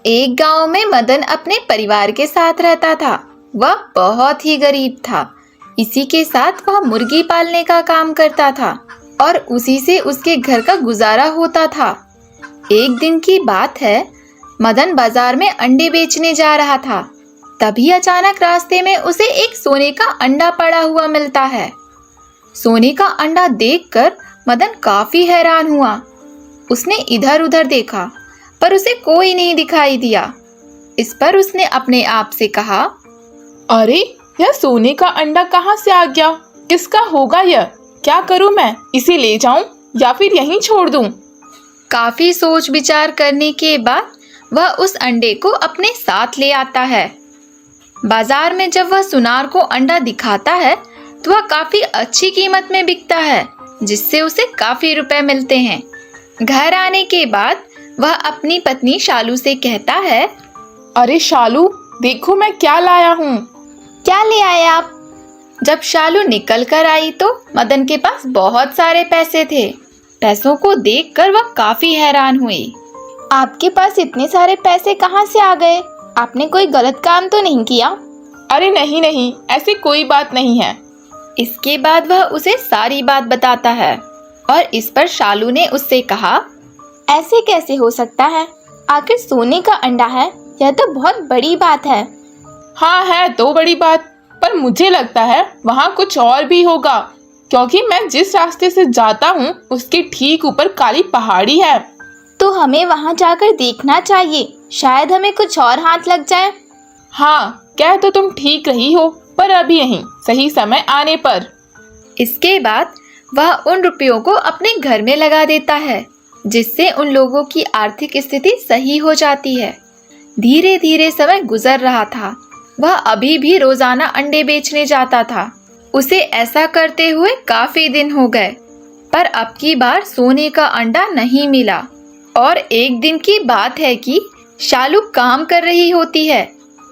एक गांव में मदन अपने परिवार के साथ रहता था। वह बहुत ही गरीब था। इसी के साथ वह मुर्गी पालने का काम करता था और उसी से उसके घर का गुजारा होता था। एक दिन की बात है, मदन बाजार में अंडे बेचने जा रहा था। तभी अचानक रास्ते में उसे एक सोने का अंडा पड़ा हुआ मिलता है। सोने का अंडा देखकर मदन काफी हैरान हुआ। उसने इधर उधर देखा पर उसे कोई नहीं दिखाई दिया। इस पर उसने अपने आप से कहा, अरे यह सोने का अंडा कहाँ से आ गया? किसका होगा यह? क्या करूं मैं? इसे ले जाऊं या फिर यहीं छोड़ दूं? काफी सोच विचार करने के बाद वह उस अंडे को अपने साथ ले आता है। बाजार में जब वह सुनार को अंडा दिखाता है तो वह काफी अच्छी कीमत में बिकता है, जिससे उसे काफी रुपए मिलते हैं। घर आने के बाद वह अपनी पत्नी शालू से कहता है, अरे शालू, देखो मैं क्या लाया हूँ। क्या ले आए आप? जब शालू निकल कर आई तो मदन के पास बहुत सारे पैसे थे। पैसों को देखकर वह काफी हैरान हुई। आपके पास इतने सारे पैसे कहाँ से आ गए? आपने कोई गलत काम तो नहीं किया? अरे नहीं नहीं, ऐसी कोई बात नहीं है। इसके बाद वह उसे सारी बात बताता है और इस पर शालू ने उससे कहा, ऐसे कैसे हो सकता है? आखिर सोने का अंडा है, यह तो बहुत बड़ी बात है। हाँ है तो बड़ी बात, पर मुझे लगता है वहाँ कुछ और भी होगा, क्योंकि मैं जिस रास्ते से जाता हूँ उसके ठीक ऊपर काली पहाड़ी है। तो हमें वहाँ जाकर देखना चाहिए, शायद हमें कुछ और हाथ लग जाए। हाँ, कह तो तुम ठीक रही हो, पर अभी नहीं, सही समय आने पर। इसके बाद वह उन रुपयों को अपने घर में लगा देता है, जिससे उन लोगों की आर्थिक स्थिति सही हो जाती है। धीरे धीरे समय गुजर रहा था। वह अभी भी रोजाना अंडे बेचने जाता था। उसे ऐसा करते हुए काफी दिन हो गए, पर अब की बार सोने का अंडा नहीं मिला। और एक दिन की बात है कि शालू काम कर रही होती है।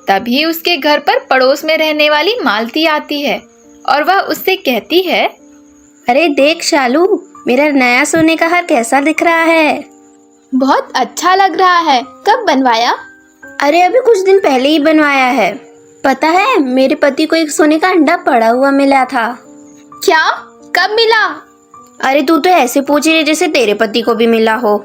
तभी उसके घर पर पड़ोस में रहने वाली मालती आती है और वह उससे कहती है, अरे देख शालू, मेरा नया सोने का हार कैसा दिख रहा है? बहुत अच्छा लग रहा है। कब बनवाया? अरे अभी कुछ दिन पहले ही बनवाया है। पता है, मेरे पति को एक सोने का अंडा पड़ा हुआ मिला था। क्या? कब मिला? अरे तू तो ऐसे पूछ रही जैसे तेरे पति को भी मिला हो।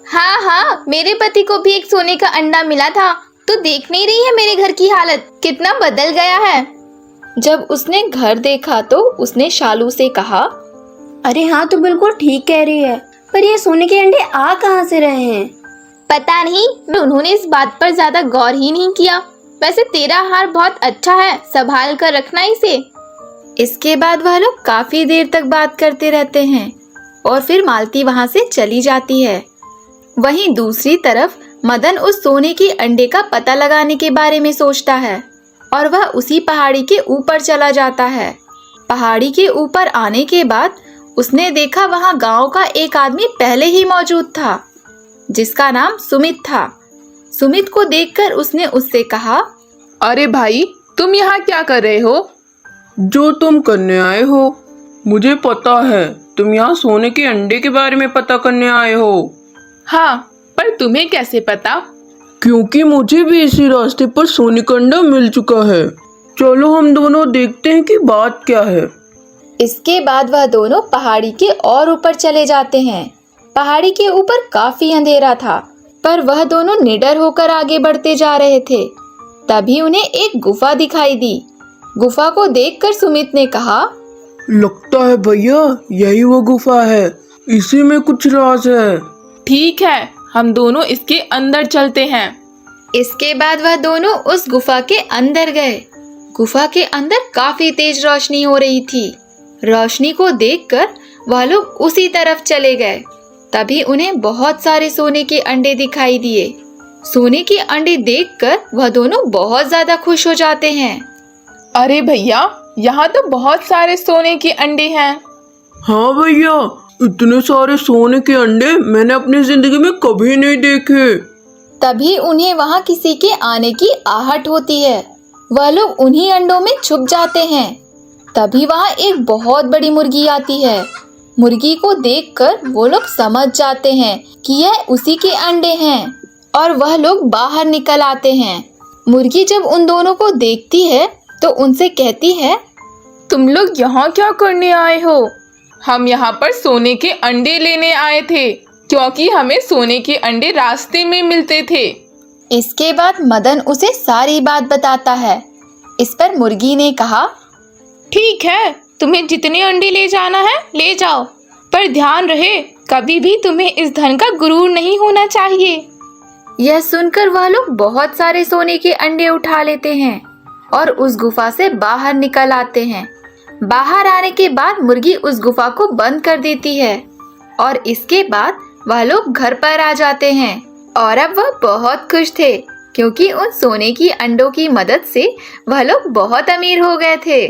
हाँ हाँ, मेरे पति को भी एक सोने का अंडा मिला था। तो देख नहीं रही है मेरे घर की हालत कितना बदल गया है। जब उसने घर देखा तो उसने शालू से कहा, अरे हाँ, तो बिल्कुल ठीक कह रही है, पर ये सोने के अंडे आ कहाँ से रहे हैं? पता नहीं, उन्होंने इस बात पर ज्यादा गौर ही नहीं किया। वैसे तेरा हार बहुत अच्छा है, संभाल कर रखना इसे। इसके बाद वह लोग काफी देर तक बात करते रहते हैं और फिर मालती वहां से चली जाती है। वहीं दूसरी तरफ मदन उस सोने के अंडे का पता लगाने के बारे में सोचता है और वह उसी पहाड़ी के ऊपर चला जाता है। पहाड़ी के ऊपर आने के बाद उसने देखा वहां गांव का एक आदमी पहले ही मौजूद था, जिसका नाम सुमित था। सुमित को देखकर उसने उससे कहा, अरे भाई, तुम यहाँ क्या कर रहे हो? जो तुम करने आए हो, मुझे पता है तुम यहाँ सोने के अंडे के बारे में पता करने आए हो। हाँ, पर तुम्हें कैसे पता? क्योंकि मुझे भी इसी रास्ते पर सोने का अंडा मिल चुका है। चलो हम दोनों देखते हैं कि बात क्या है। इसके बाद वह दोनों पहाड़ी के और ऊपर चले जाते हैं। पहाड़ी के ऊपर काफी अंधेरा था, पर वह दोनों निडर होकर आगे बढ़ते जा रहे थे। तभी उन्हें एक गुफा दिखाई दी। गुफा को देखकर सुमित ने कहा, लगता है भैया यही वो गुफा है, इसी में कुछ राज है। ठीक है, हम दोनों इसके अंदर चलते हैं। इसके बाद वह दोनों उस गुफा के अंदर गए। गुफा के अंदर काफी तेज रोशनी हो रही थी। रोशनी को देखकर वह लोग उसी तरफ चले गए। तभी उन्हें बहुत सारे सोने के अंडे दिखाई दिए। सोने के अंडे देखकर वह दोनों बहुत ज्यादा खुश हो जाते हैं। अरे भैया, यहाँ तो बहुत सारे सोने के अंडे हैं। हाँ भैया, इतने सारे सोने के अंडे मैंने अपनी जिंदगी में कभी नहीं देखे। तभी उन्हें वहाँ किसी के आने की आहट होती है। वह लोग उन्हीं अंडों में छुप जाते हैं। तभी वहाँ एक बहुत बड़ी मुर्गी आती है। मुर्गी को देखकर वो लोग समझ जाते हैं कि यह उसी के अंडे हैं और वह लोग बाहर निकल आते हैं। मुर्गी जब उन दोनों को देखती है तो उनसे कहती है, तुम लोग यहाँ क्या करने आए हो? हम यहाँ पर सोने के अंडे लेने आए थे, क्योंकि हमें सोने के अंडे रास्ते में मिलते थे। इसके बाद मदन उसे सारी बात बताता है। इस पर मुर्गी ने कहा, ठीक है, तुम्हें जितने अंडे ले जाना है ले जाओ, पर ध्यान रहे कभी भी तुम्हें इस धन का गुरूर नहीं होना चाहिए। यह सुनकर वह लोग बहुत सारे सोने के अंडे उठा लेते हैं और उस गुफा से बाहर निकल आते हैं। बाहर आने के बाद मुर्गी उस गुफा को बंद कर देती है और इसके बाद वह लोग घर पर आ जाते हैं और अब वह बहुत खुश थे, क्योंकि उन सोने की अंडों की मदद से वह लोग बहुत अमीर हो गए थे।